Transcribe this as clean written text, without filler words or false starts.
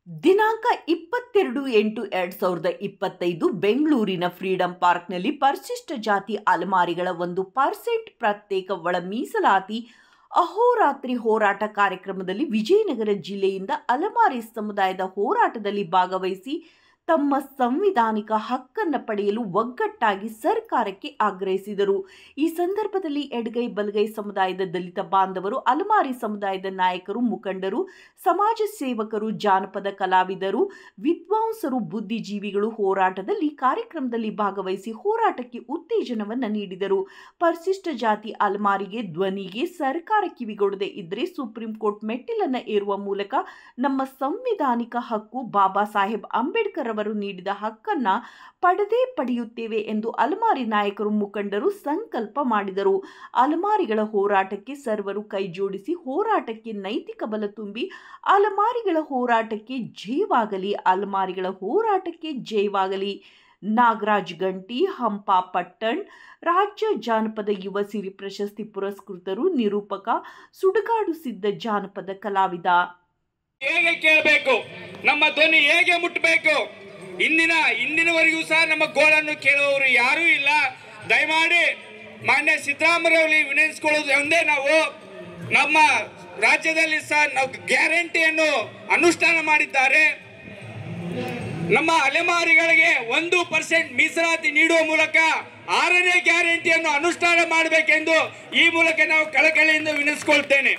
ದಿನಾಂಕ 22/8/2025 ಬೆಂಗಳೂರಿನ ಫ್ರೀಡಂ ಪಾರ್ಕ್ನಲ್ಲಿ ಪರಿಶಿಷ್ಟ ಜಾತಿ ಅಲೆಮಾರಿಗಳ 1% ಪ್ರತ್ಯೇಕ ಒಳ ಮೀಸಲಾತಿ ಅಹೋರಾತ್ರಿ ಹೋರಾಟ ಕಾರ್ಯಕ್ರಮದಲ್ಲಿ ವಿಜಯನಗರ ಜಿಲ್ಲೆಯಿಂದ ಅಲೆಮಾರಿ ಸಮುದಾಯದ ಹೋರಾಟದಲ್ಲಿ ಭಾಗವಹಿಸಿ ತಮ್ಮ ಸಂವಿಧಾನಿಕ ಹಕ್ಕನ್ನು ಪಡೆಯಲು ಒಗ್ಗಟ್ಟಾಗಿ ಸರ್ಕಾರಕ್ಕೆ ಆಗ್ರಹಿಸಿದರು. ಈ ಸಂದರ್ಭದಲ್ಲಿ ಎಡಗೈ ಬಲಗೈ ಸಮುದಾಯದ ದಲಿತ ಬಾಂಧವರು, ಅಲೆಮಾರಿ ಸಮುದಾಯದ ನಾಯಕರು, ಮುಖಂಡರು, ಸಮಾಜ ಸೇವಕರು, ಜಾನಪದ ಕಲಾವಿದರು, ವಿದ್ವಾಂಸರು, ಬುದ್ಧಿಜೀವಿಗಳು ಹೋರಾಟದಲ್ಲಿ ಕಾರ್ಯಕ್ರಮದಲ್ಲಿ ಭಾಗವಹಿಸಿ ಹೋರಾಟಕ್ಕೆ ಉತ್ತೇಜನವನ್ನು ನೀಡಿದರು. ಪರಿಶಿಷ್ಟ ಜಾತಿ ಅಲೆಮಾರಿಗೆ ಧ್ವನಿಗೆ ಸರ್ಕಾರ ಕಿವಿಗೊಡದೆ ಇದ್ದರೆ ಸುಪ್ರೀಂ ಕೋರ್ಟ್ ಮೆಟ್ಟಿಲನ್ನು ಏರುವ ಮೂಲಕ ನಮ್ಮ ಸಂವಿಧಾನಿಕ ಹಕ್ಕು ಬಾಬಾ ಸಾಹೇಬ್ ಅಂಬೇಡ್ಕರ್ ಅವರು ನೀಡಿದ ಹಕ್ಕನ್ನ ಪಡೆದೇ ಪಡೆಯುತ್ತೇವೆ ಎಂದು ಅಲೆಮಾರಿ ನಾಯಕರು ಮುಖಂಡರು ಸಂಕಲ್ಪ ಮಾಡಿದರು. ಅಲೆಮಾರಿಗಳ ಹೋರಾಟಕ್ಕೆ ಸರ್ವರು ಕೈಜೋಡಿಸಿ ಹೋರಾಟಕ್ಕೆ ನೈತಿಕ ಬಲ ತುಂಬಿ ಅಲೆಮಾರಿಗಳ ಹೋರಾಟಕ್ಕೆ ಜಯವಾಗಲಿ, ಅಲೆಮಾರಿಗಳ ಹೋರಾಟಕ್ಕೆ ಜಯವಾಗಲಿ. ನಾಗರಾಜ್ ಗಂಟಿ, ಹಂಪಾ ಪಟ್ಟಣ್, ರಾಜ್ಯ ಜಾನಪದ ಯುವ ಸಿರಿ ಪ್ರಶಸ್ತಿ ಪುರಸ್ಕೃತರು, ನಿರೂಪಕ, ಸುಡುಗಾಡು ಸಿದ್ಧ ಜಾನಪದ ಕಲಾವಿದ. ಹೇಗೆ ಕೇಳಬೇಕು, ನಮ್ಮ ಧ್ವನಿ ಹೇಗೆ ಮುಟ್ಟಬೇಕು? ಇಂದಿನವರೆಗೂ ಸಹ ನಮ್ಮ ಗೋಳನ್ನು ಕೇಳುವವರು ಯಾರೂ ಇಲ್ಲ. ದಯಮಾಡಿ ಮಾನ್ಯ ಸಿದ್ದರಾಮಯ್ಯರಲ್ಲಿ ವಿನಂತಿಸಿಕೊಳ್ಳೋದು ಒಂದೇ, ನಾವು ನಮ್ಮ ರಾಜ್ಯದಲ್ಲಿ ಸಹ ನಾವು ಗ್ಯಾರಂಟಿಯನ್ನು ಅನುಷ್ಠಾನ ಮಾಡಿದ್ದಾರೆ. ನಮ್ಮ ಅಲೆಮಾರಿಗಳಿಗೆ 1% ಮೀಸಲಾತಿ ನೀಡುವ ಮೂಲಕ 6ನೇ ಗ್ಯಾರಂಟಿಯನ್ನು ಅನುಷ್ಠಾನ ಮಾಡಬೇಕೆಂದು ಈ ಮೂಲಕ ನಾವು ಕಳಕಳಿಯಿಂದ ವಿನಂತಿಸಿಕೊಳ್ತೇನೆ.